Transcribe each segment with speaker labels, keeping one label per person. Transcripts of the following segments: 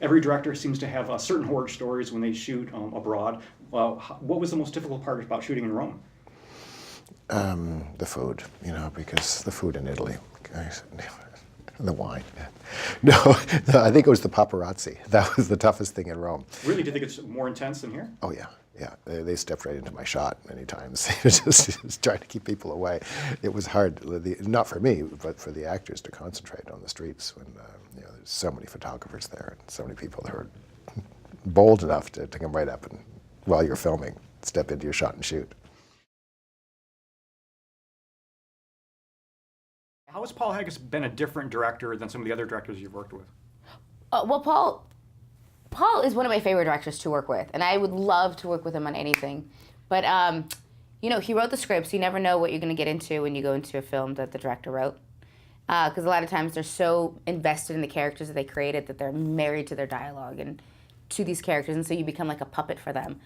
Speaker 1: every director seems to have certain horror stories when they shoot abroad. What was the most difficult part about shooting in Rome?
Speaker 2: The food, you know, because the food in Italy, the wine. No, I think it was the paparazzi. That was the toughest thing in Rome.
Speaker 1: Really? Do you think it's more intense than here?
Speaker 2: Oh yeah, yeah. They stepped right into my shot many times, just trying to keep people away. It was hard, not for me, but for the actors to concentrate on the streets when you know, there's so many photographers there and so many people that are bold enough to come right up and, while you're filming, step into your shot and shoot.
Speaker 1: How has Paul Haggis been a different director than some of the other directors you've worked with?
Speaker 3: Well, Paul is one of my favorite directors to work with, and I would love to work with him on anything. But, you know, he wrote the script, so you never know what you're going to get into when you go into a film that the director wrote. Because a lot of times they're so invested in the characters that they created that they're married to their dialogue and to these characters, and so you become like a puppet for them.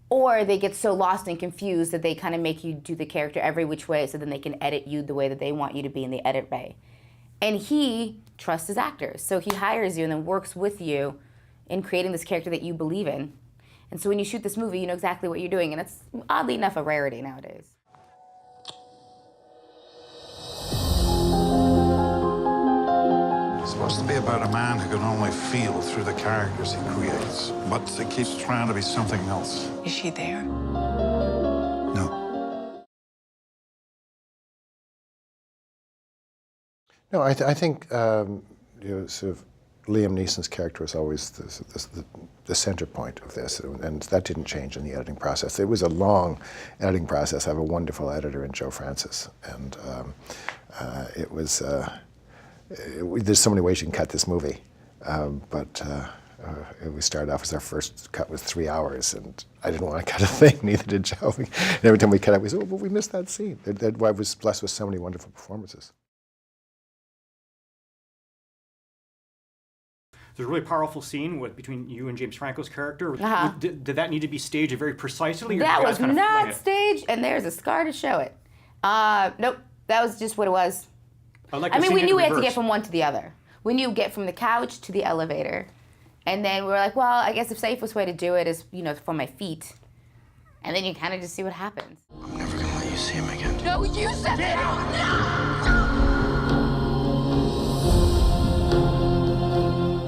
Speaker 3: Or they get so lost and confused that they kind of make you do the character every which way so then they can edit you the way that they want you to be in the edit bay. And he trusts his actors, so he hires you and then works with you in creating this character that you believe in. And so when you shoot this movie, you know exactly what you're doing, and it's oddly enough a rarity nowadays.
Speaker 4: It's supposed to be about a man who can only feel through the characters he creates, but he keeps trying to be something else.
Speaker 5: Is she there?
Speaker 4: No.
Speaker 2: No, I think you know, sort of Liam Neeson's character was always the center point of this, and that didn't change in the editing process. It was a long editing process. I have a wonderful editor in Joe Francis, and it was. There's so many ways you can cut this movie, but we started off as our first cut was 3 hours, and I didn't want to cut a thing, neither did Joe. And every time we cut it, we said, oh, but we missed that scene. I was blessed with so many wonderful performances.
Speaker 1: There's a really powerful scene between you and James Franco's character.
Speaker 3: Uh-huh.
Speaker 1: Did that need to be staged very precisely? Or
Speaker 3: That
Speaker 1: did you
Speaker 3: was
Speaker 1: guys kind of
Speaker 3: not
Speaker 1: fling it?
Speaker 3: staged, and there's a scar to show it. Nope, that was just what it was.
Speaker 1: Like
Speaker 3: I
Speaker 1: the
Speaker 3: mean,
Speaker 1: scene
Speaker 3: we
Speaker 1: in
Speaker 3: knew we had to
Speaker 1: reverse.
Speaker 3: get from one to the other. We knew get from the couch to the elevator. And then we were like, well, I guess the safest way to do it is, you know, for my feet. And then you kind of just see what happens.
Speaker 4: I'm never gonna let you see him again.
Speaker 5: No, you said it!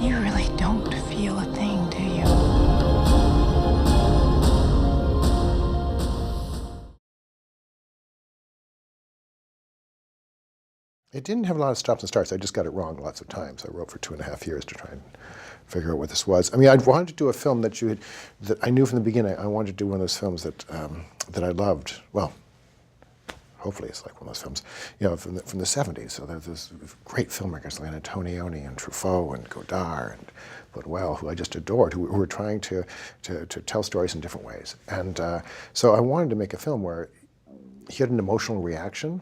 Speaker 5: You really don't feel a thing, do you?
Speaker 2: It didn't have a lot of stops and starts. I just got it wrong lots of times. I wrote for 2.5 years to try and figure out what this was. I mean, I wanted to do a film that that I knew from the beginning. I wanted to do one of those films that that I loved. Well, hopefully it's like one of those films, you know, from the 70s. So there's those great filmmakers like Antonioni and Truffaut and Godard and Buñuel, who I just adored, who were trying to tell stories in different ways. And so I wanted to make a film where he had an emotional reaction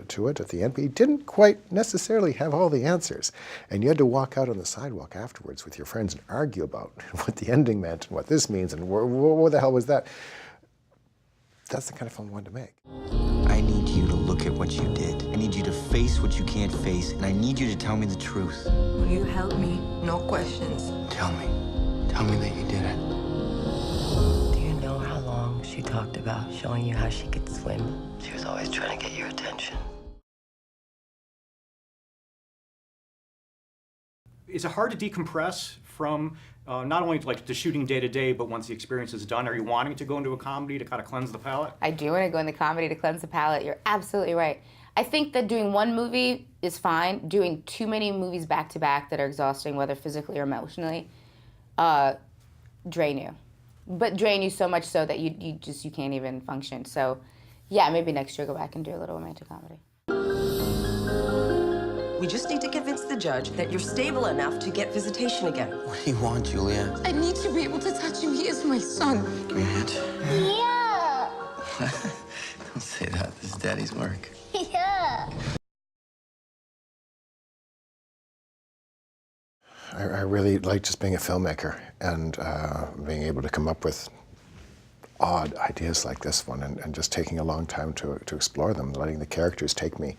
Speaker 2: to it at the end, but he didn't quite necessarily have all the answers. And you had to walk out on the sidewalk afterwards with your friends and argue about what the ending meant and what this means and what the hell was that. That's the kind of film I wanted to make.
Speaker 6: I need you to look at what you did. I need you to face what you can't face, and I need you to tell me the truth.
Speaker 7: Will you help me? No questions.
Speaker 6: Tell me. Tell me that you did it.
Speaker 7: Do you know how long she talked about showing you how she could swim? She was always trying to get your attention.
Speaker 1: Is it hard to decompress from not only like the shooting day to day, but once the experience is done? Are you wanting to go into a comedy to kind of cleanse the palate?
Speaker 3: I do want to go into comedy to cleanse the palate. You're absolutely right. I think that doing one movie is fine. Doing too many movies back to back that are exhausting, whether physically or emotionally, drain you. But drain you so much so that you can't even function. So, yeah, maybe next year go back and do a little romantic comedy.
Speaker 8: We just need to convince the judge that you're stable enough to get visitation again.
Speaker 6: What do you want, Julia?
Speaker 5: I need to be able to touch him. He is my son.
Speaker 6: Give me a hand.
Speaker 5: Yeah.
Speaker 6: Don't say that. This is Daddy's work.
Speaker 5: Yeah.
Speaker 2: I really like just being a filmmaker and being able to come up with odd ideas like this one and just taking a long time to explore them, letting the characters take me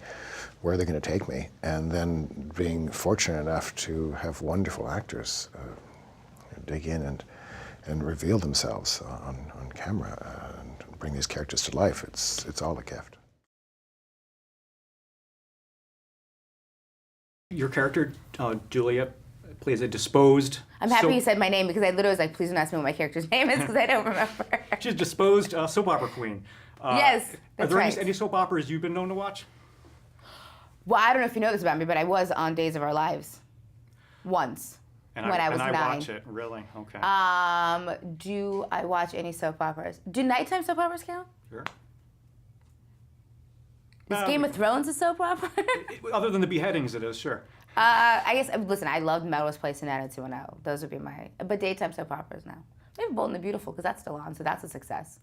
Speaker 2: where are they going to take me? And then being fortunate enough to have wonderful actors dig in and reveal themselves on camera and bring these characters to life. It's all a gift.
Speaker 1: Your character, Julia, plays a disposed.
Speaker 3: I'm happy you said my name because I literally was like, please don't ask me what my character's name is because I don't remember.
Speaker 1: She's a disposed soap opera queen.
Speaker 3: Yes,
Speaker 1: Are
Speaker 3: that's
Speaker 1: there
Speaker 3: right.
Speaker 1: any soap operas you've been known to watch?
Speaker 3: Well, I don't know if you know this about me, but I was on Days of Our Lives once when I was 9.
Speaker 1: I watch it, really? Okay.
Speaker 3: Do I watch any soap operas? Do nighttime soap operas count?
Speaker 1: Sure.
Speaker 3: Is Game of Thrones a soap opera?
Speaker 1: Other than the beheadings, it is, sure.
Speaker 3: I guess, listen, I loved Melrose Place and 90210. Those would be my, but daytime soap operas now. Maybe Bold and the Beautiful, because that's still on, so that's a success.